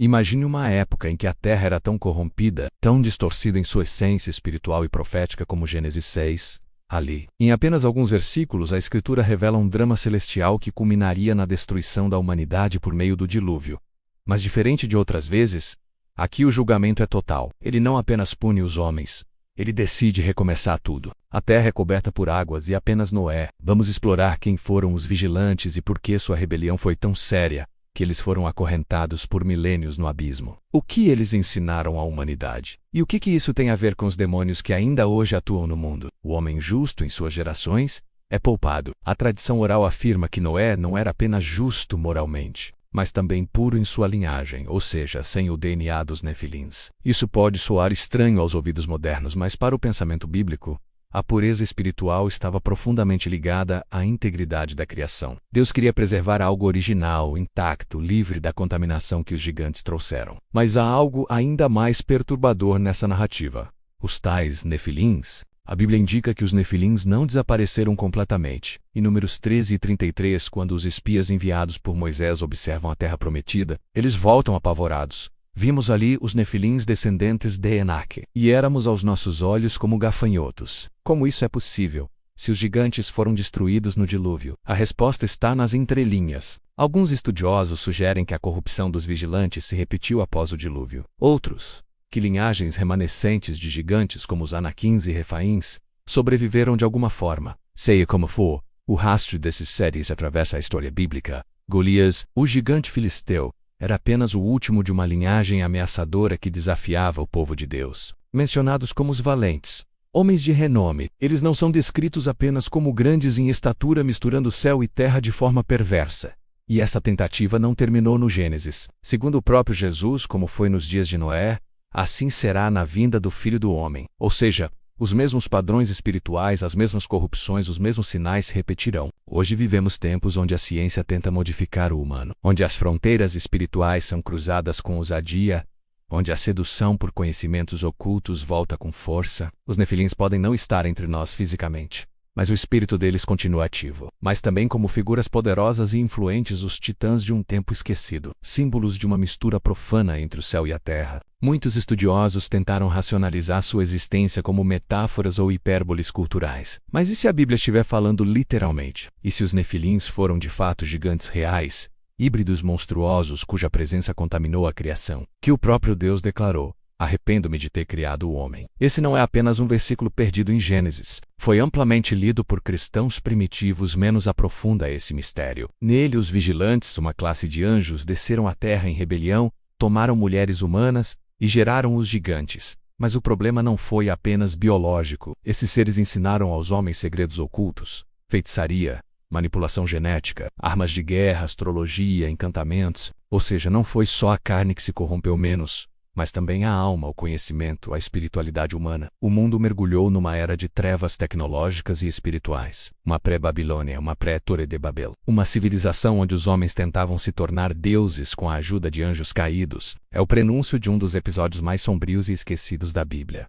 Imagine uma época em que a Terra era tão corrompida, tão distorcida em sua essência espiritual e profética como Gênesis 6. Ali, em apenas alguns versículos, a Escritura revela um drama celestial que culminaria na destruição da humanidade por meio do dilúvio. Mas diferente de outras vezes, aqui o julgamento é total. Ele não apenas pune os homens, ele decide recomeçar tudo. A terra é coberta por águas e apenas Noé. Vamos explorar quem foram os vigilantes e por que sua rebelião foi tão séria que eles foram acorrentados por milênios no abismo. O que eles ensinaram à humanidade? E o que isso tem a ver com os demônios que ainda hoje atuam no mundo? O homem justo em suas gerações é poupado. A tradição oral afirma que Noé não era apenas justo moralmente, mas também puro em sua linhagem, ou seja, sem o DNA dos Nefilins. Isso pode soar estranho aos ouvidos modernos, mas para o pensamento bíblico, a pureza espiritual estava profundamente ligada à integridade da criação. Deus queria preservar algo original, intacto, livre da contaminação que os gigantes trouxeram. Mas há algo ainda mais perturbador nessa narrativa. Os tais Nefilins. A Bíblia indica que os Nefilins não desapareceram completamente. Em Números 13 e 33, quando os espias enviados por Moisés observam a terra prometida, eles voltam apavorados. Vimos ali os Nefilins descendentes de Enaque, e éramos aos nossos olhos como gafanhotos. Como isso é possível, se os gigantes foram destruídos no dilúvio? A resposta está nas entrelinhas. Alguns estudiosos sugerem que a corrupção dos vigilantes se repetiu após o dilúvio. Outros, que linhagens remanescentes de gigantes como os Anaquins e Refaíns sobreviveram de alguma forma. Seja como for, o rastro desses seres atravessa a história bíblica. Golias, o gigante filisteu, era apenas o último de uma linhagem ameaçadora que desafiava o povo de Deus. Mencionados como os valentes, homens de renome, eles não são descritos apenas como grandes em estatura misturando céu e terra de forma perversa. E essa tentativa não terminou no Gênesis. Segundo o próprio Jesus, como foi nos dias de Noé, assim será na vinda do Filho do Homem. Ou seja, os mesmos padrões espirituais, as mesmas corrupções, os mesmos sinais se repetirão. Hoje vivemos tempos onde a ciência tenta modificar o humano, onde as fronteiras espirituais são cruzadas com ousadia, onde a sedução por conhecimentos ocultos volta com força. Os Nefilins podem não estar entre nós fisicamente, mas o espírito deles continua ativo. Mas também como figuras poderosas e influentes, os titãs de um tempo esquecido, símbolos de uma mistura profana entre o céu e a terra. Muitos estudiosos tentaram racionalizar sua existência como metáforas ou hipérboles culturais. Mas e se a Bíblia estiver falando literalmente? E se os Nefilins foram de fato gigantes reais, híbridos monstruosos cuja presença contaminou a criação, que o próprio Deus declarou: "Arrependo-me de ter criado o homem"? Esse não é apenas um versículo perdido em Gênesis. Foi amplamente lido por cristãos primitivos, menos aprofunda esse mistério. Nele, os vigilantes, uma classe de anjos, desceram à terra em rebelião, tomaram mulheres humanas e geraram os gigantes. Mas o problema não foi apenas biológico. Esses seres ensinaram aos homens segredos ocultos, feitiçaria, manipulação genética, armas de guerra, astrologia, encantamentos. Ou seja, não foi só a carne que se corrompeu menos, mas também a alma, o conhecimento, a espiritualidade humana. O mundo mergulhou numa era de trevas tecnológicas e espirituais. Uma pré-Babilônia, uma pré-Torre de Babel. Uma civilização onde os homens tentavam se tornar deuses com a ajuda de anjos caídos. É o prenúncio de um dos episódios mais sombrios e esquecidos da Bíblia.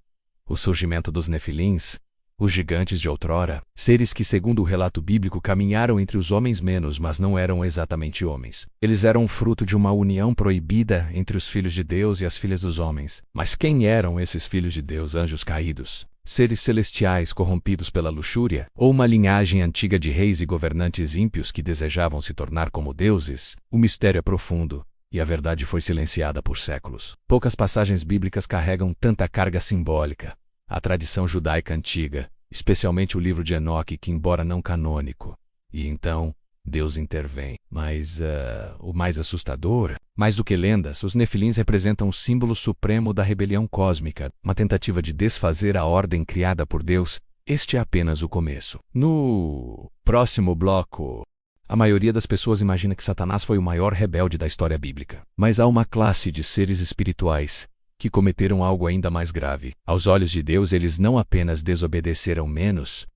O surgimento dos Nefilins, os gigantes de outrora, seres que, segundo o relato bíblico, caminharam entre os homens menos, mas não eram exatamente homens. Eles eram fruto de uma união proibida entre os filhos de Deus e as filhas dos homens. Mas quem eram esses filhos de Deus, anjos caídos? Seres celestiais corrompidos pela luxúria? Ou uma linhagem antiga de reis e governantes ímpios que desejavam se tornar como deuses? O mistério é profundo, e a verdade foi silenciada por séculos. Poucas passagens bíblicas carregam tanta carga simbólica. A tradição judaica antiga, especialmente o livro de Enoque, que embora não canônico, e então Deus intervém. Mas o mais assustador, mais do que lendas, os Nefilins representam o símbolo supremo da rebelião cósmica, uma tentativa de desfazer a ordem criada por Deus. Este é apenas o começo. No próximo bloco, a maioria das pessoas imagina que Satanás foi o maior rebelde da história bíblica. Mas há uma classe de seres espirituais que cometeram algo ainda mais grave. Aos olhos de Deus, eles não apenas desobedeceram menos,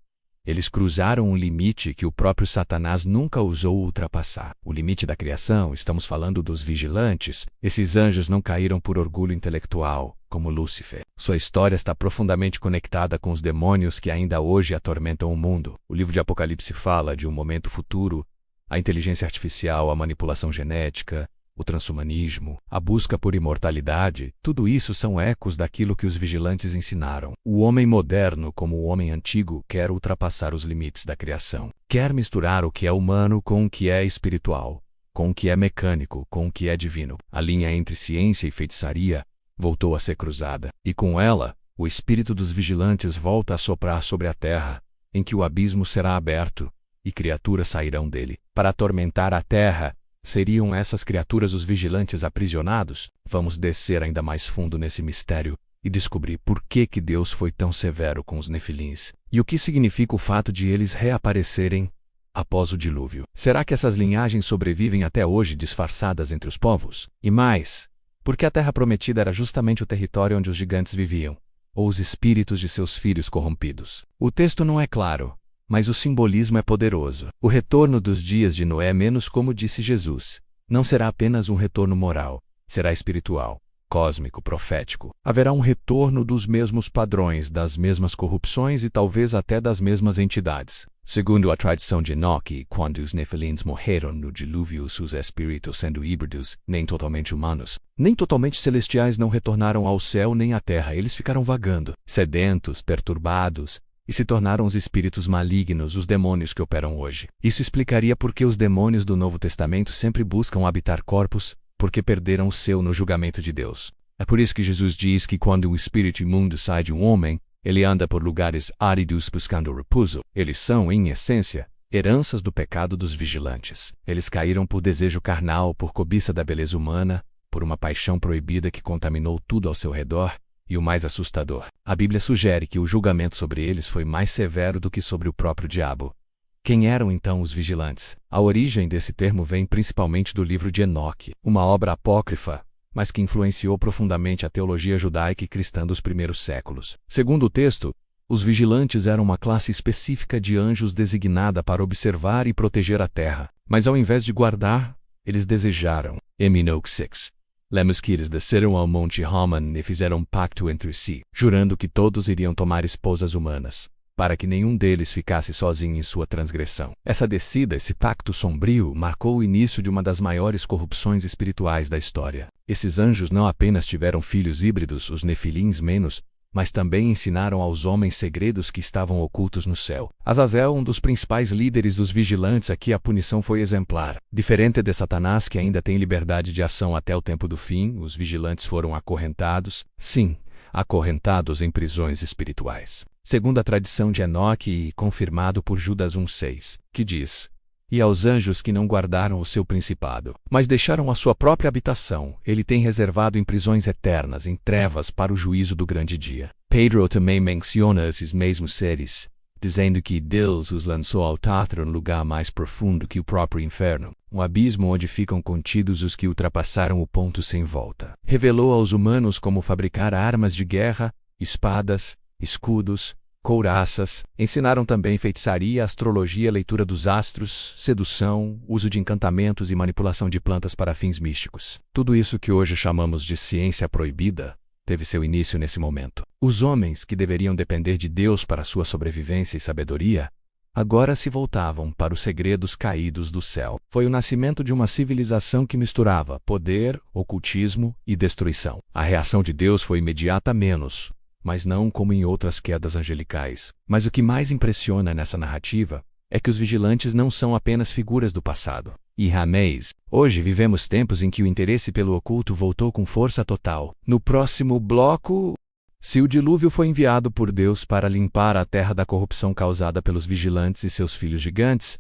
eles cruzaram um limite que o próprio Satanás nunca ousou ultrapassar. O limite da criação, estamos falando dos vigilantes. Esses anjos não caíram por orgulho intelectual, como Lúcifer. Sua história está profundamente conectada com os demônios que ainda hoje atormentam o mundo. O livro de Apocalipse fala de um momento futuro, a inteligência artificial, a manipulação genética, o transhumanismo, a busca por imortalidade, tudo isso são ecos daquilo que os vigilantes ensinaram. O homem moderno, como o homem antigo, quer ultrapassar os limites da criação. Quer misturar o que é humano com o que é espiritual, com o que é mecânico, com o que é divino. A linha entre ciência e feitiçaria voltou a ser cruzada, e com ela, o espírito dos vigilantes volta a soprar sobre a terra, em que o abismo será aberto, e criaturas sairão dele. Para atormentar a terra, seriam essas criaturas os vigilantes aprisionados? Vamos descer ainda mais fundo nesse mistério e descobrir por que Deus foi tão severo com os nefilins, e o que significa o fato de eles reaparecerem após o dilúvio. Será que essas linhagens sobrevivem até hoje disfarçadas entre os povos? E mais, porque a terra prometida era justamente o território onde os gigantes viviam, ou os espíritos de seus filhos corrompidos? O texto não é claro, mas o simbolismo é poderoso. O retorno dos dias de Noé, menos como disse Jesus, não será apenas um retorno moral, será espiritual, cósmico, profético. Haverá um retorno dos mesmos padrões, das mesmas corrupções e talvez até das mesmas entidades. Segundo a tradição de Enoque, quando os nefilins morreram no dilúvio, seus espíritos sendo híbridos, nem totalmente humanos, nem totalmente celestiais, não retornaram ao céu nem à terra. Eles ficaram vagando, sedentos, perturbados, e se tornaram os espíritos malignos, os demônios que operam hoje. Isso explicaria por que os demônios do Novo Testamento sempre buscam habitar corpos, porque perderam o seu no julgamento de Deus. É por isso que Jesus diz que quando um espírito imundo sai de um homem, ele anda por lugares áridos buscando repouso. Eles são, em essência, heranças do pecado dos vigilantes. Eles caíram por desejo carnal, por cobiça da beleza humana, por uma paixão proibida que contaminou tudo ao seu redor. E o mais assustador, a Bíblia sugere que o julgamento sobre eles foi mais severo do que sobre o próprio diabo. Quem eram então os vigilantes? A origem desse termo vem principalmente do livro de Enoque, uma obra apócrifa, mas que influenciou profundamente a teologia judaica e cristã dos primeiros séculos. Segundo o texto, os vigilantes eram uma classe específica de anjos designada para observar e proteger a terra. Mas ao invés de guardar, eles desejaram. Enoque 6. Lemos que eles desceram ao Monte Hermon e fizeram um pacto entre si, jurando que todos iriam tomar esposas humanas, para que nenhum deles ficasse sozinho em sua transgressão. Essa descida, esse pacto sombrio, marcou o início de uma das maiores corrupções espirituais da história. Esses anjos não apenas tiveram filhos híbridos, os nefilins menos, mas também ensinaram aos homens segredos que estavam ocultos no céu. Azazel, um dos principais líderes dos vigilantes, aqui a punição foi exemplar. Diferente de Satanás, que ainda tem liberdade de ação até o tempo do fim, os vigilantes foram acorrentados, sim, acorrentados em prisões espirituais. Segundo a tradição de Enoque e confirmado por Judas 1,6, que diz: E aos anjos que não guardaram o seu principado, mas deixaram a sua própria habitação, ele tem reservado em prisões eternas, em trevas, para o juízo do grande dia. Pedro também menciona esses mesmos seres, dizendo que Deus os lançou ao Tártaro, um lugar mais profundo que o próprio inferno, um abismo onde ficam contidos os que ultrapassaram o ponto sem volta. Revelou aos humanos como fabricar armas de guerra, espadas, escudos, couraças. Ensinaram também feitiçaria, astrologia, leitura dos astros, sedução, uso de encantamentos e manipulação de plantas para fins místicos. Tudo isso que hoje chamamos de ciência proibida teve seu início nesse momento. Os homens, que deveriam depender de Deus para sua sobrevivência e sabedoria, agora se voltavam para os segredos caídos do céu. Foi o nascimento de uma civilização que misturava poder, ocultismo e destruição. A reação de Deus foi imediata, menos, mas não como em outras quedas angelicais. Mas o que mais impressiona nessa narrativa é que os vigilantes não são apenas figuras do passado. E Ramês, hoje vivemos tempos em que o interesse pelo oculto voltou com força total. No próximo bloco, se o dilúvio foi enviado por Deus para limpar a terra da corrupção causada pelos vigilantes e seus filhos gigantes,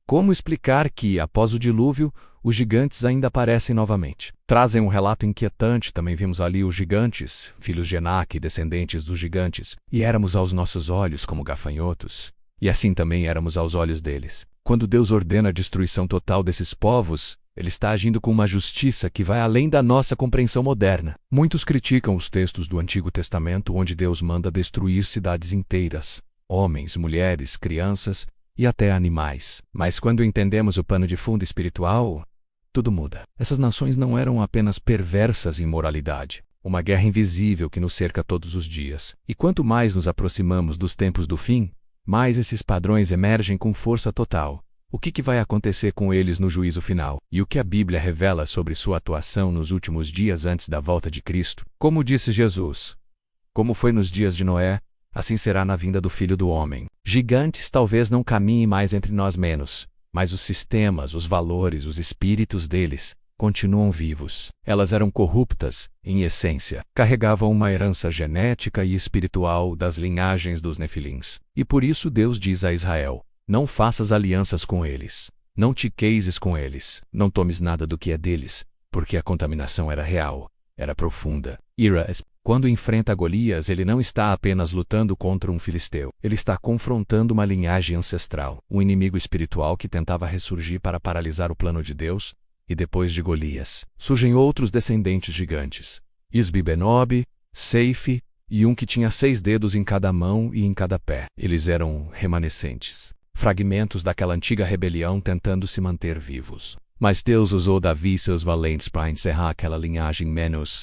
como explicar que, após o dilúvio, os gigantes ainda aparecem novamente? Trazem um relato inquietante. Também vimos ali os gigantes, filhos de Enaque, descendentes dos gigantes, e éramos aos nossos olhos como gafanhotos, e assim também éramos aos olhos deles. Quando Deus ordena a destruição total desses povos, Ele está agindo com uma justiça que vai além da nossa compreensão moderna. Muitos criticam os textos do Antigo Testamento onde Deus manda destruir cidades inteiras, homens, mulheres, crianças e até animais. Mas quando entendemos o pano de fundo espiritual, tudo muda. Essas nações não eram apenas perversas em moralidade, uma guerra invisível que nos cerca todos os dias. E quanto mais nos aproximamos dos tempos do fim, mais esses padrões emergem com força total. O que vai acontecer com eles no juízo final? E o que a Bíblia revela sobre sua atuação nos últimos dias antes da volta de Cristo? Como disse Jesus: como foi nos dias de Noé, assim será na vinda do Filho do Homem. Gigantes talvez não caminhem mais entre nós menos, mas os sistemas, os valores, os espíritos deles continuam vivos. Elas eram corruptas, em essência, carregavam uma herança genética e espiritual das linhagens dos Nefilins. E por isso Deus diz a Israel: não faças alianças com eles, não te cases com eles, não tomes nada do que é deles, porque a contaminação era real, era profunda. Quando enfrenta Golias, ele não está apenas lutando contra um filisteu, ele está confrontando uma linhagem ancestral, um inimigo espiritual que tentava ressurgir para paralisar o plano de Deus. E depois de Golias, surgem outros descendentes gigantes: Isbi-Benob, Seife, e um que tinha 6 dedos em cada mão e em cada pé. Eles eram remanescentes, fragmentos daquela antiga rebelião tentando se manter vivos. Mas Deus usou Davi e seus valentes para encerrar aquela linhagem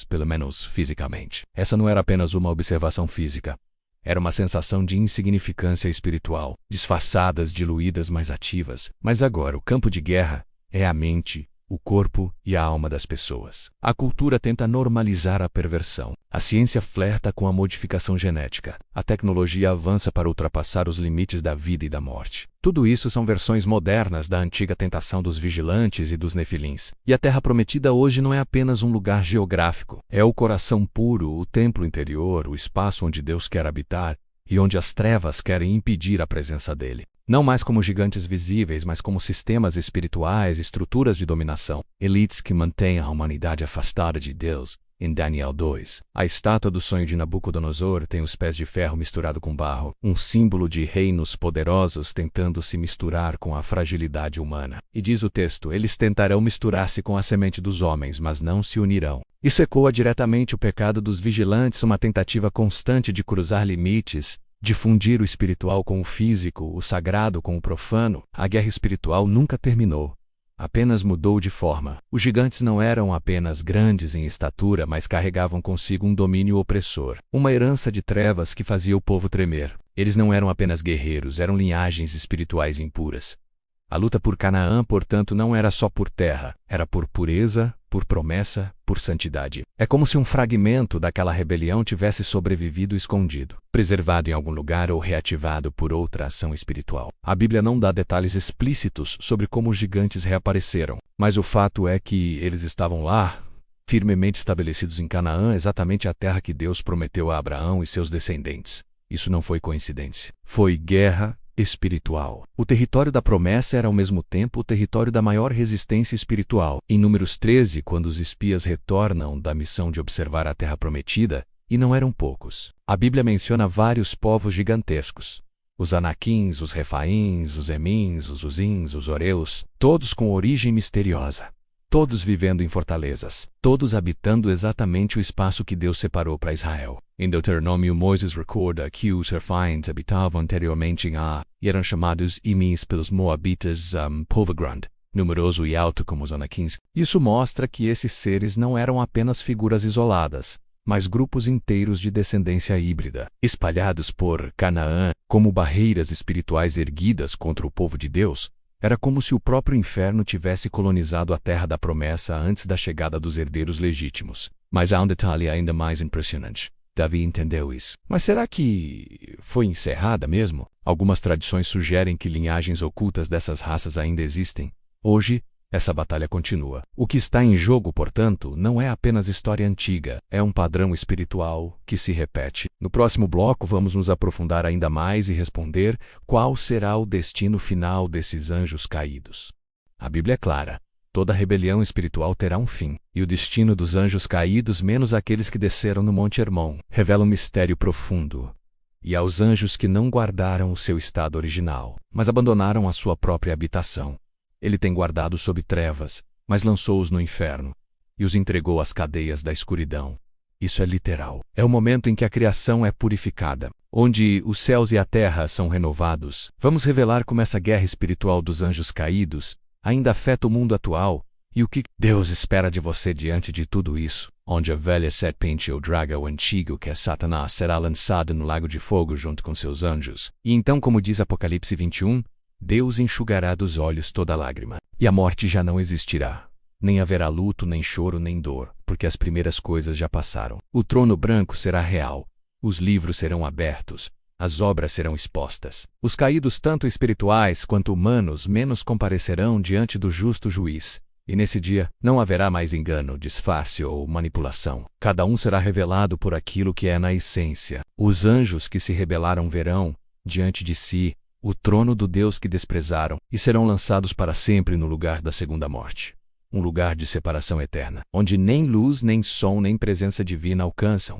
pelo menos fisicamente. Essa não era apenas uma observação física. Era uma sensação de insignificância espiritual, disfarçadas, diluídas, mas ativas. Mas agora o campo de guerra é a mente, o corpo e a alma das pessoas. A cultura tenta normalizar a perversão. A ciência flerta com a modificação genética. A tecnologia avança para ultrapassar os limites da vida e da morte. Tudo isso são versões modernas da antiga tentação dos vigilantes e dos nefilins. E a Terra Prometida hoje não é apenas um lugar geográfico. É o coração puro, o templo interior, o espaço onde Deus quer habitar e onde as trevas querem impedir a presença dele. Não mais como gigantes visíveis, mas como sistemas espirituais, estruturas de dominação, elites que mantêm a humanidade afastada de Deus. Em Daniel 2, a estátua do sonho de Nabucodonosor tem os pés de ferro misturado com barro, um símbolo de reinos poderosos tentando se misturar com a fragilidade humana. E diz o texto: eles tentarão misturar-se com a semente dos homens, mas não se unirão. Isso ecoa diretamente o pecado dos vigilantes, uma tentativa constante de cruzar limites, de fundir o espiritual com o físico, o sagrado com o profano. A guerra espiritual nunca terminou, apenas mudou de forma. Os gigantes não eram apenas grandes em estatura, mas carregavam consigo um domínio opressor, uma herança de trevas que fazia o povo tremer. Eles não eram apenas guerreiros, eram linhagens espirituais impuras. A luta por Canaã, portanto, não era só por terra, era por pureza, por promessa, por santidade. É como se um fragmento daquela rebelião tivesse sobrevivido escondido, preservado em algum lugar ou reativado por outra ação espiritual. A Bíblia não dá detalhes explícitos sobre como os gigantes reapareceram, mas o fato é que eles estavam lá, firmemente estabelecidos em Canaã, exatamente a terra que Deus prometeu a Abraão e seus descendentes. Isso não foi coincidência. Foi guerra espiritual. O território da promessa era ao mesmo tempo o território da maior resistência espiritual. Em Números 13, quando os espias retornam da missão de observar a terra prometida, e não eram poucos, a Bíblia menciona vários povos gigantescos: os Anaquins, os Refaíns, os Emins, os Uzins, os Oreus, todos com origem misteriosa, todos vivendo em fortalezas, todos habitando exatamente o espaço que Deus separou para Israel. Em Deuteronômio, Moisés recorda que os Refaíns habitavam anteriormente em Á, e eram chamados Imins pelos moabitas, povo grande, numeroso e alto como os Anaquins. Isso mostra que esses seres não eram apenas figuras isoladas, mas grupos inteiros de descendência híbrida, espalhados por Canaã, como barreiras espirituais erguidas contra o povo de Deus. Era como se o próprio inferno tivesse colonizado a terra da promessa antes da chegada dos herdeiros legítimos. Mas há um detalhe ainda mais impressionante. Davi entendeu isso. Mas será que foi encerrada mesmo? Algumas tradições sugerem que linhagens ocultas dessas raças ainda existem. Hoje, essa batalha continua. O que está em jogo, portanto, não é apenas história antiga, é um padrão espiritual que se repete. No próximo bloco, vamos nos aprofundar ainda mais e responder qual será o destino final desses anjos caídos. A Bíblia é clara: toda rebelião espiritual terá um fim, e o destino dos anjos caídos, menos aqueles que desceram no Monte Hermon, revela um mistério profundo. E aos anjos que não guardaram o seu estado original, mas abandonaram a sua própria habitação, Ele tem guardado sob trevas, mas lançou-os no inferno, e os entregou às cadeias da escuridão. Isso é literal. É o momento em que a criação é purificada, onde os céus e a terra são renovados. Vamos revelar como essa guerra espiritual dos anjos caídos ainda afeta o mundo atual e o que Deus espera de você diante de tudo isso, onde a velha serpente ou dragão antigo que é Satanás será lançado no lago de fogo junto com seus anjos. E então, como diz Apocalipse 21, Deus enxugará dos olhos toda lágrima, e a morte já não existirá. Nem haverá luto, nem choro, nem dor, porque as primeiras coisas já passaram. O trono branco será real, os livros serão abertos, as obras serão expostas. Os caídos, tanto espirituais quanto humanos, menos comparecerão diante do justo juiz. E nesse dia não haverá mais engano, disfarce ou manipulação. Cada um será revelado por aquilo que é na essência. Os anjos que se rebelaram verão, diante de si, o trono do Deus que desprezaram, e serão lançados para sempre no lugar da segunda morte. Um lugar de separação eterna, onde nem luz, nem som, nem presença divina alcançam.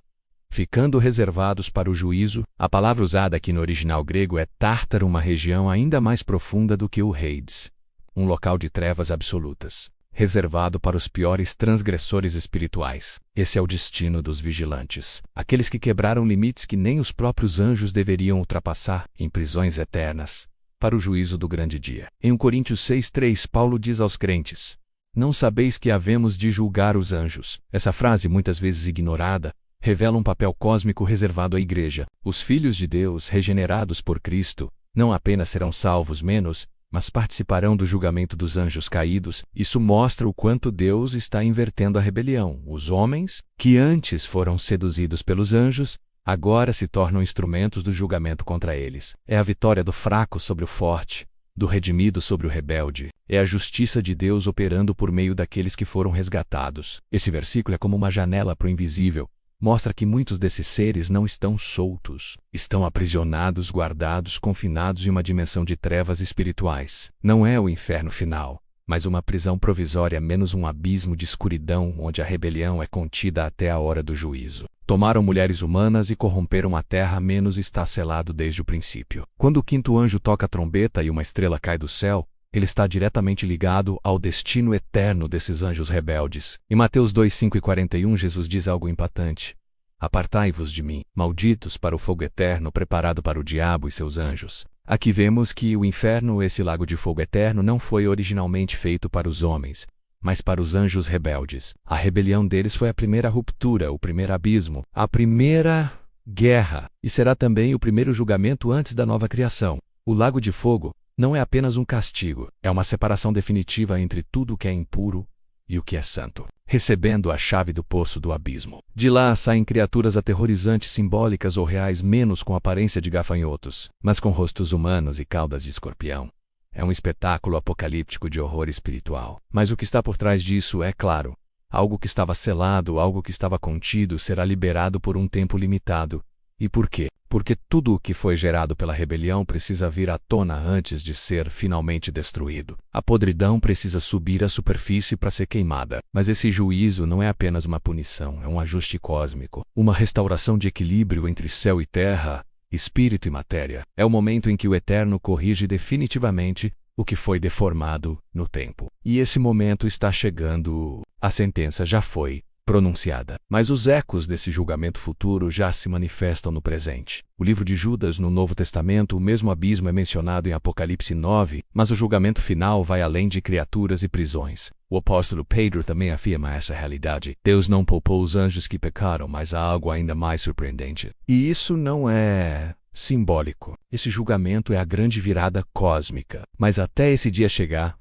Ficando reservados para o juízo, a palavra usada aqui no original grego é Tártaro, uma região ainda mais profunda do que o Hades. Um local de trevas absolutas, reservado para os piores transgressores espirituais. Esse é o destino dos vigilantes, aqueles que quebraram limites que nem os próprios anjos deveriam ultrapassar, em prisões eternas, para o juízo do grande dia. Em 1 Coríntios 6:3, Paulo diz aos crentes: "Não sabeis que havemos de julgar os anjos?" Essa frase, muitas vezes ignorada, revela um papel cósmico reservado à Igreja. Os filhos de Deus, regenerados por Cristo, não apenas serão salvos menos, mas participarão do julgamento dos anjos caídos. Isso mostra o quanto Deus está invertendo a rebelião. Os homens, que antes foram seduzidos pelos anjos, agora se tornam instrumentos do julgamento contra eles. É a vitória do fraco sobre o forte, do redimido sobre o rebelde. É a justiça de Deus operando por meio daqueles que foram resgatados. Esse versículo é como uma janela para o invisível. Mostra que muitos desses seres não estão soltos. Estão aprisionados, guardados, confinados em uma dimensão de trevas espirituais. Não é o inferno final, mas uma prisão provisória menos um abismo de escuridão onde a rebelião é contida até a hora do juízo. Tomaram mulheres humanas e corromperam a terra menos está selado desde o princípio. Quando o quinto anjo toca a trombeta e uma estrela cai do céu, ele está diretamente ligado ao destino eterno desses anjos rebeldes. Em Mateus 2:5-41, Jesus diz algo impactante: "Apartai-vos de mim, malditos, para o fogo eterno preparado para o diabo e seus anjos." Aqui vemos que o inferno, esse lago de fogo eterno, não foi originalmente feito para os homens, mas para os anjos rebeldes. A rebelião deles foi a primeira ruptura, o primeiro abismo, a primeira guerra, e será também o primeiro julgamento antes da nova criação. O lago de fogo não é apenas um castigo, é uma separação definitiva entre tudo o que é impuro e o que é santo, recebendo a chave do poço do abismo. De lá saem criaturas aterrorizantes, simbólicas ou reais, menos com aparência de gafanhotos, mas com rostos humanos e caudas de escorpião. É um espetáculo apocalíptico de horror espiritual. Mas o que está por trás disso é, claro, algo que estava selado, algo que estava contido, será liberado por um tempo limitado. E por quê? Porque tudo o que foi gerado pela rebelião precisa vir à tona antes de ser finalmente destruído. A podridão precisa subir à superfície para ser queimada. Mas esse juízo não é apenas uma punição, é um ajuste cósmico, uma restauração de equilíbrio entre céu e terra, espírito e matéria. É o momento em que o Eterno corrige definitivamente o que foi deformado no tempo. E esse momento está chegando. A sentença já foi pronunciada, mas os ecos desse julgamento futuro já se manifestam no presente. O livro de Judas, no Novo Testamento, o mesmo abismo é mencionado em Apocalipse 9, mas o julgamento final vai além de criaturas e prisões. O apóstolo Pedro também afirma essa realidade. Deus não poupou os anjos que pecaram, mas há algo ainda mais surpreendente. E isso não é simbólico. Esse julgamento é a grande virada cósmica. Mas até esse dia chegar,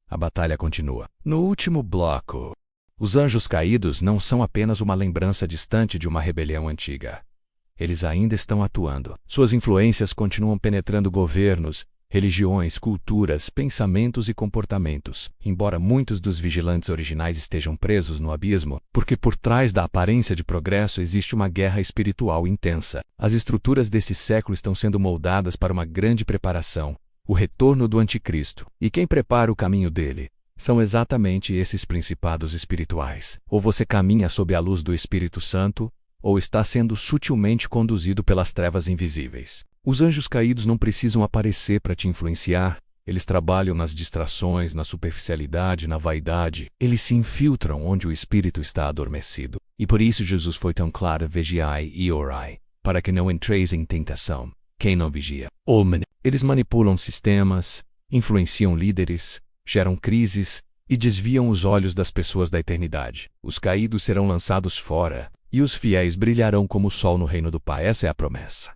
a batalha continua. No último bloco, os anjos caídos não são apenas uma lembrança distante de uma rebelião antiga. Eles ainda estão atuando. Suas influências continuam penetrando governos, religiões, culturas, pensamentos e comportamentos. Embora muitos dos vigilantes originais estejam presos no abismo, porque por trás da aparência de progresso existe uma guerra espiritual intensa. As estruturas desse século estão sendo moldadas para uma grande preparação, o retorno do anticristo. E quem prepara o caminho dele? São exatamente esses principados espirituais. Ou você caminha sob a luz do Espírito Santo, ou está sendo sutilmente conduzido pelas trevas invisíveis. Os anjos caídos não precisam aparecer para te influenciar. Eles trabalham nas distrações, na superficialidade, na vaidade. Eles se infiltram onde o espírito está adormecido. E por isso Jesus foi tão claro: vigiai e orai, para que não entreis em tentação. Quem não vigia? Eles manipulam sistemas, influenciam líderes, geram crises e desviam os olhos das pessoas da eternidade. Os caídos serão lançados fora, e os fiéis brilharão como o sol no reino do Pai. Essa é a promessa.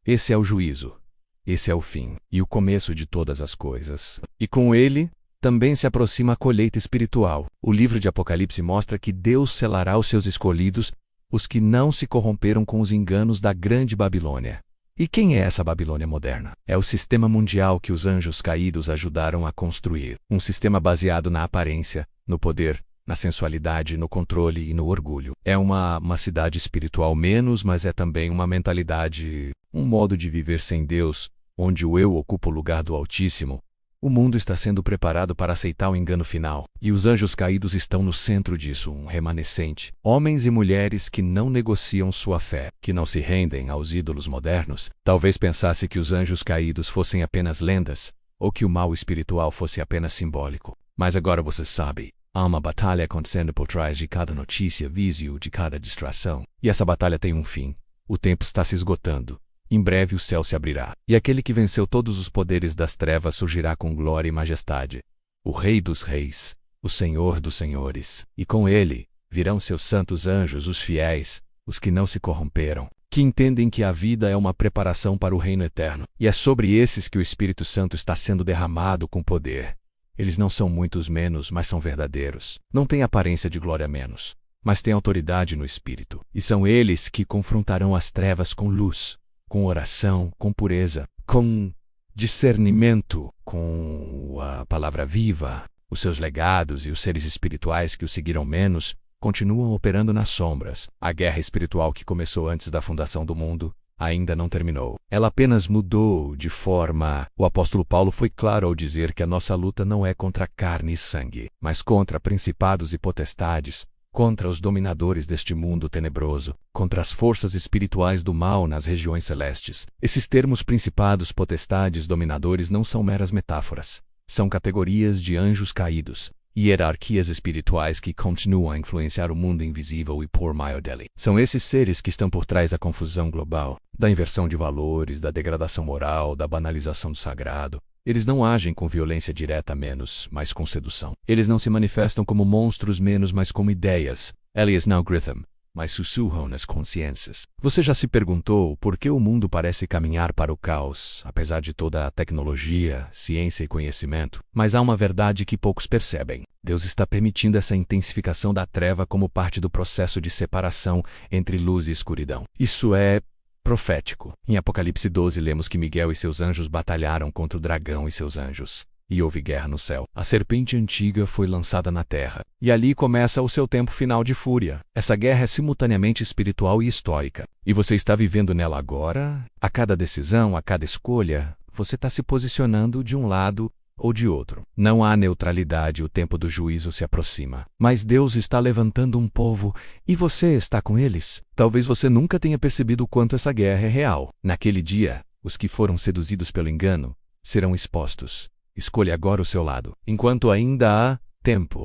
Esse é o juízo. Esse é o fim e o começo de todas as coisas. E com ele, também se aproxima a colheita espiritual. O livro de Apocalipse mostra que Deus selará os seus escolhidos, os que não se corromperam com os enganos da grande Babilônia. E quem é essa Babilônia moderna? É o sistema mundial que os anjos caídos ajudaram a construir. Um sistema baseado na aparência, no poder, na sensualidade, no controle e no orgulho. É uma cidade espiritual menos, mas é também uma mentalidade, um modo de viver sem Deus, onde o eu ocupa o lugar do Altíssimo. O mundo está sendo preparado para aceitar o engano final, e os anjos caídos estão no centro disso, um remanescente. Homens e mulheres que não negociam sua fé, que não se rendem aos ídolos modernos. Talvez pensasse que os anjos caídos fossem apenas lendas, ou que o mal espiritual fosse apenas simbólico. Mas agora você sabe, há uma batalha acontecendo por trás de cada notícia, vício, de cada distração. E essa batalha tem um fim. O tempo está se esgotando. Em breve o céu se abrirá, e aquele que venceu todos os poderes das trevas surgirá com glória e majestade. O Rei dos Reis, o Senhor dos Senhores. E com ele virão seus santos anjos, os fiéis, os que não se corromperam, que entendem que a vida é uma preparação para o reino eterno. E é sobre esses que o Espírito Santo está sendo derramado com poder. Eles não são muitos menos, mas são verdadeiros. Não têm aparência de glória menos, mas têm autoridade no Espírito. E são eles que confrontarão as trevas com luz, com oração, com pureza, com discernimento, com a palavra viva. Os seus legados e os seres espirituais que o seguiram menos continuam operando nas sombras. A guerra espiritual que começou antes da fundação do mundo ainda não terminou. Ela apenas mudou de forma. O apóstolo Paulo foi claro ao dizer que a nossa luta não é contra carne e sangue, mas contra principados e potestades, contra os dominadores deste mundo tenebroso, contra as forças espirituais do mal nas regiões celestes. Esses termos principados, potestades, dominadores não são meras metáforas. São categorias de anjos caídos, hierarquias espirituais que continuam a influenciar o mundo invisível e por meio dele. São esses seres que estão por trás da confusão global, da inversão de valores, da degradação moral, da banalização do sagrado. Eles não agem com violência direta menos, mas com sedução. Eles não se manifestam como monstros menos, mas como ideias. Elias Now Gritham, mas sussurram nas consciências. Você já se perguntou por que o mundo parece caminhar para o caos, apesar de toda a tecnologia, ciência e conhecimento? Mas há uma verdade que poucos percebem. Deus está permitindo essa intensificação da treva como parte do processo de separação entre luz e escuridão. Isso é profético. Em Apocalipse 12 lemos que Miguel e seus anjos batalharam contra o dragão e seus anjos. E houve guerra no céu. A serpente antiga foi lançada na terra. E ali começa o seu tempo final de fúria. Essa guerra é simultaneamente espiritual e histórica. E você está vivendo nela agora? A cada decisão, a cada escolha, você está se posicionando de um lado ou de outro. Não há neutralidade, o tempo do juízo se aproxima. Mas Deus está levantando um povo, e você está com eles. Talvez você nunca tenha percebido o quanto essa guerra é real. Naquele dia, os que foram seduzidos pelo engano serão expostos. Escolha agora o seu lado, enquanto ainda há tempo.